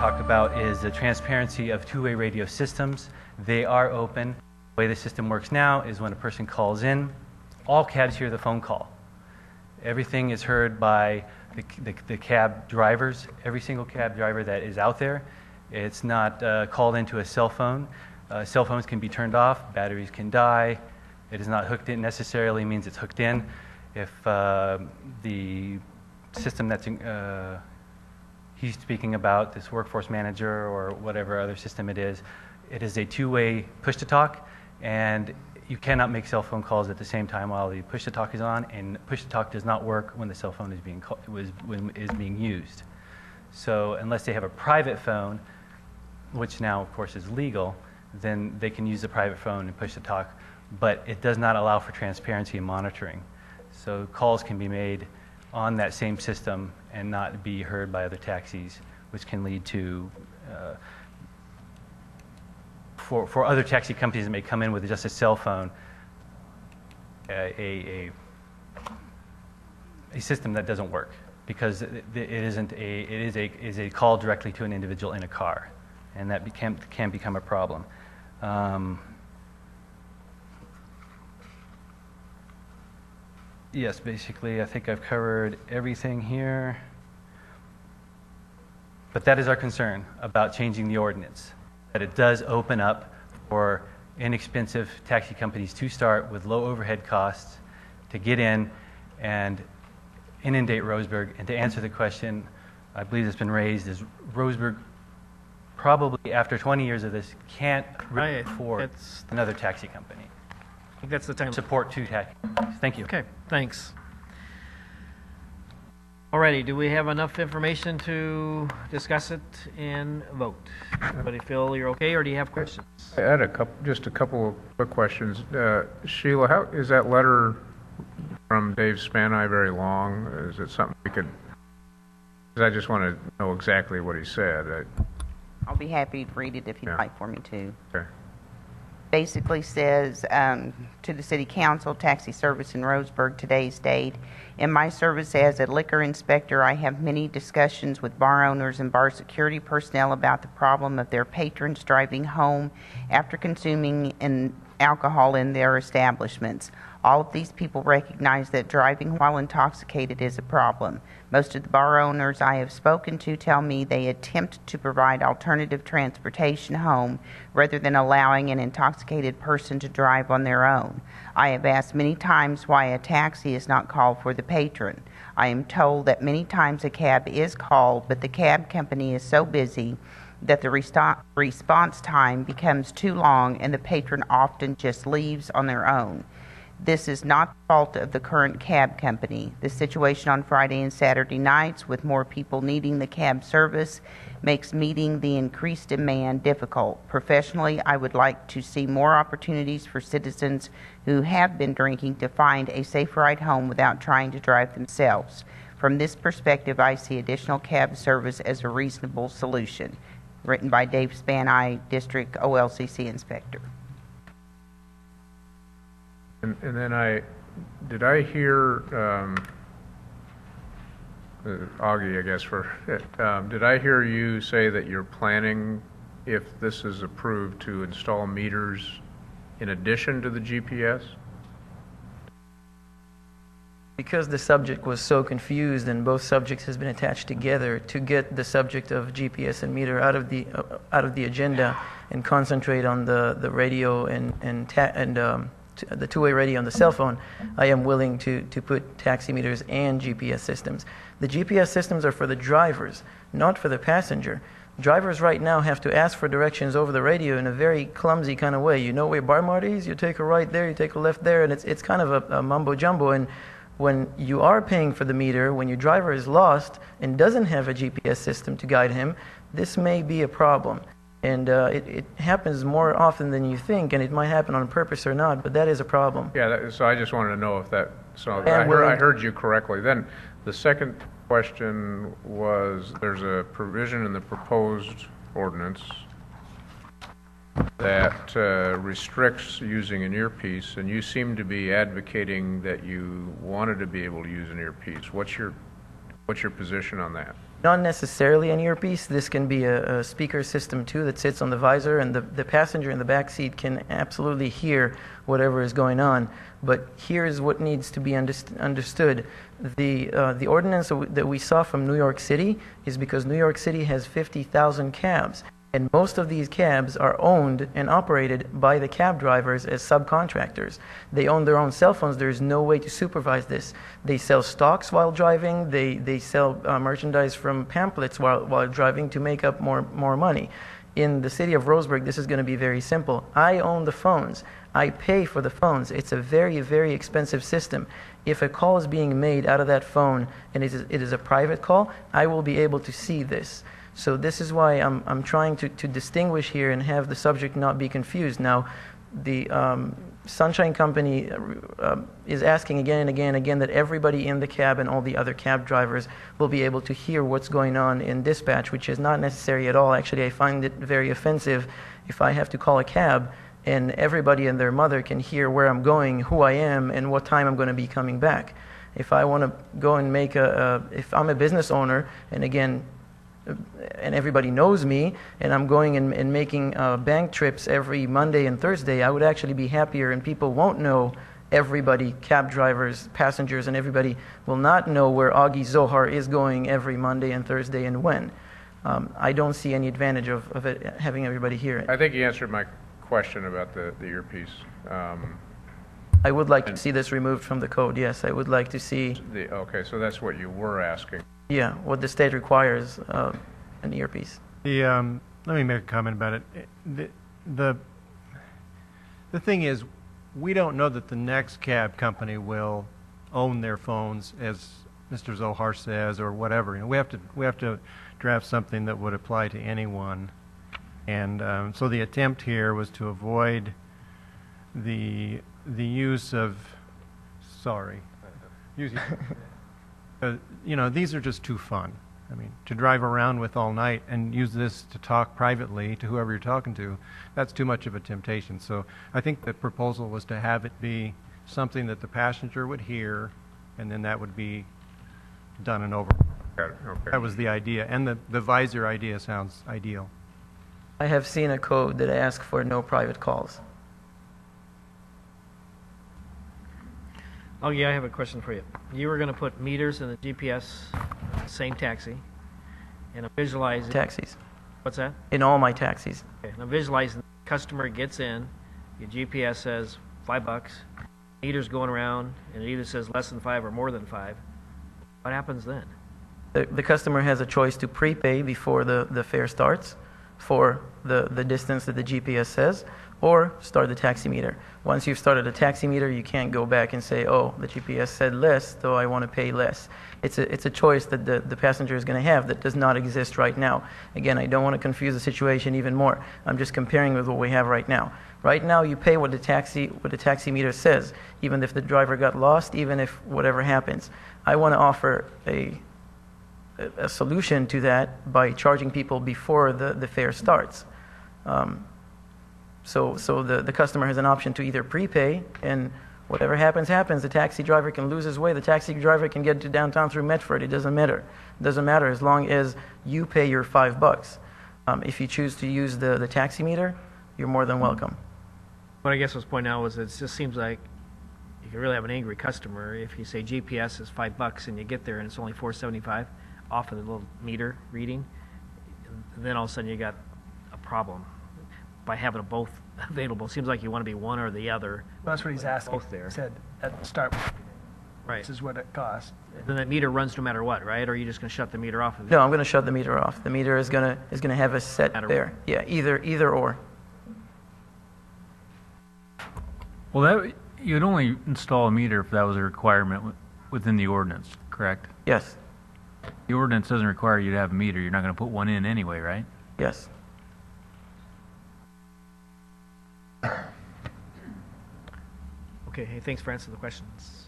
talk about is the transparency of two-way radio systems. They are open. The way the system works now is when a person calls in, all cabs hear the phone call. Everything is heard by the cab drivers, every single cab driver that is out there. It's not called into a cell phone. Cell phones can be turned off, batteries can die. It is not hooked in necessarily means it's hooked in. If the system that's he's speaking about, this workforce manager or whatever other system it is a two-way push-to-talk, and you cannot make cell phone calls at the same time while the push-to-talk is on, and push-to-talk does not work when the cell phone is being used. So unless they have a private phone, which now of course is legal, then they can use the private phone and push-to-talk, but it does not allow for transparency and monitoring. So calls can be made on that same system and not be heard by other taxis, which can lead to, for other taxi companies that may come in with just a cell phone, a system that doesn't work because it is a call directly to an individual in a car, and that can become a problem. Yes, basically, I think I've covered everything here. But that is our concern about changing the ordinance, that it does open up for inexpensive taxi companies to start with low overhead costs to get in and inundate Roseburg. And to answer the question, I believe that's been raised, is Roseburg probably after 20 years of this can't really afford another taxi company. I think that's the time. Support two taxi companies. Thank you. Okay, thanks. Alrighty, do we have enough information to discuss it and vote? Everybody feel you're okay, or do you have questions? I had just a couple of quick questions. Sheila, how is that letter from Dave Spanai very long? Is it something we could? Because I just want to know exactly what he said. I'll be happy to read it if you'd like for me to. Okay. Basically says to the City Council, taxi service in Roseburg, today's date. In my service as a liquor inspector, I have many discussions with bar owners and bar security personnel about the problem of their patrons driving home after consuming alcohol in their establishments. All of these people recognize that driving while intoxicated is a problem. Most of the bar owners I have spoken to tell me they attempt to provide alternative transportation home rather than allowing an intoxicated person to drive on their own. I have asked many times why a taxi is not called for the patron. I am told that many times a cab is called, but the cab company is so busy that the response time becomes too long and the patron often just leaves on their own. This is not the fault of the current cab company. The situation on Friday and Saturday nights, with more people needing the cab service, makes meeting the increased demand difficult. Professionally, I would like to see more opportunities for citizens who have been drinking to find a safe ride home without trying to drive themselves. From this perspective, I see additional cab service as a reasonable solution. Written by Dave Spanai, District OLCC Inspector. And then did I hear, Augie, I guess, did I hear you say that you're planning, if this is approved, to install meters in addition to the GPS? Because the subject was so confused and both subjects has been attached together, to get the subject of GPS and meter out of the agenda and concentrate on the radio and the two-way radio on the cell phone, I am willing to put taxi meters and GPS systems. The GPS systems are for the drivers, not for the passenger. Drivers right now have to ask for directions over the radio in a very clumsy kind of way. You know where Bar Mart is? You take a right there, you take a left there, and it's kind of a mumbo-jumbo. And when you are paying for the meter, when your driver is lost and doesn't have a GPS system to guide him, this may be a problem. And it happens more often than you think, and it might happen on purpose or not, but that is a problem. Yeah, so I just wanted to know if that, so I heard you correctly. Then the second question was, there's a provision in the proposed ordinance that restricts using an earpiece, and you seem to be advocating that you wanted to be able to use an earpiece. What's your What's your position on that? Not necessarily an earpiece. This can be a speaker system too that sits on the visor, and the passenger in the back seat can absolutely hear whatever is going on. But here's what needs to be understood. The ordinance that we saw from New York City is because New York City has 50,000 cabs. And most of these cabs are owned and operated by the cab drivers as subcontractors. They own their own cell phones. There's no way to supervise this. They sell stocks while driving. They sell merchandise from pamphlets while driving to make up more money. In the city of Roseburg, this is going to be very simple. I own the phones. I pay for the phones. It's a very, very expensive system. If a call is being made out of that phone and it is a private call, I will be able to see this. So this is why I'm trying to distinguish here and have the subject not be confused. Now, the Sunshine Company is asking again and again and again that everybody in the cab and all the other cab drivers will be able to hear what's going on in dispatch, which is not necessary at all. Actually, I find it very offensive if I have to call a cab and everybody and their mother can hear where I'm going, who I am, and what time I'm going to be coming back. If I want to go and make if I'm a business owner, and again, and everybody knows me, and I'm going and making bank trips every Monday and Thursday, I would actually be happier, and people won't know everybody, cab drivers, passengers, and everybody will not know where Augie Zohar is going every Monday and Thursday and when. I don't see any advantage of it, having everybody hear it. I think you answered my question about the earpiece. I would like to see this removed from the code, yes. I would like to see... Okay, so that's what you were asking. Yeah, what the state requires, an earpiece. Let me make a comment about it. The thing is, we don't know that the next cab company will own their phones, as Mr. Zohar says, or whatever. You know, we have to draft something that would apply to anyone, and so the attempt here was to avoid the use of you know, these are just too fun. I mean, to drive around with all night and use this to talk privately to whoever you're talking to, that's too much of a temptation. So I think the proposal was to have it be something that the passenger would hear, and then that would be done and over. Got it. Okay. That was the idea, and the visor idea sounds ideal. I have seen a code that asks for no private calls. Oh yeah, I have a question for you. You were going to put meters in the GPS, same taxi, and I'm visualizing... Taxis. What's that? In all my taxis. Okay, and I'm visualizing the customer gets in, your GPS says $5, meter's going around, and it either says less than 5 or more than 5. What happens then? The customer has a choice to prepay before the fare starts for the distance that the GPS says, or start the taximeter. Once you've started a taximeter, you can't go back and say, oh, the GPS said less, so I want to pay less. It's a choice that the passenger is going to have that does not exist right now. Again, I don't want to confuse the situation even more. I'm just comparing with what we have right now. Right now, you pay what the taximeter says, even if the driver got lost, even if whatever happens. I want to offer a solution to that by charging people before the fare starts. So the customer has an option to either prepay, and whatever happens, happens. The taxi driver can lose his way. The taxi driver can get to downtown through Medford. It doesn't matter. It doesn't matter as long as you pay your $5. If you choose to use the taximeter, you're more than welcome. What I guess I was pointing out was it just seems like you can really have an angry customer if you say GPS is $5 and you get there and it's only $4.75 off of the little meter reading. And then all of a sudden you got a problem by having them both available. Seems like you want to be one or the other. Well, that's what he's asking. Both there. He said at the start, Right. this is what it costs. Then that meter runs no matter what, right? Or are you just going to shut the meter off? No, I'm going to shut the meter off. The meter is going to have a set Matter fare. Yeah, either or. Well, you'd only install a meter if that was a requirement within the ordinance, correct? Yes. The ordinance doesn't require you to have a meter. You're not going to put one in anyway, right? Yes. Okay, hey, thanks for answering the questions.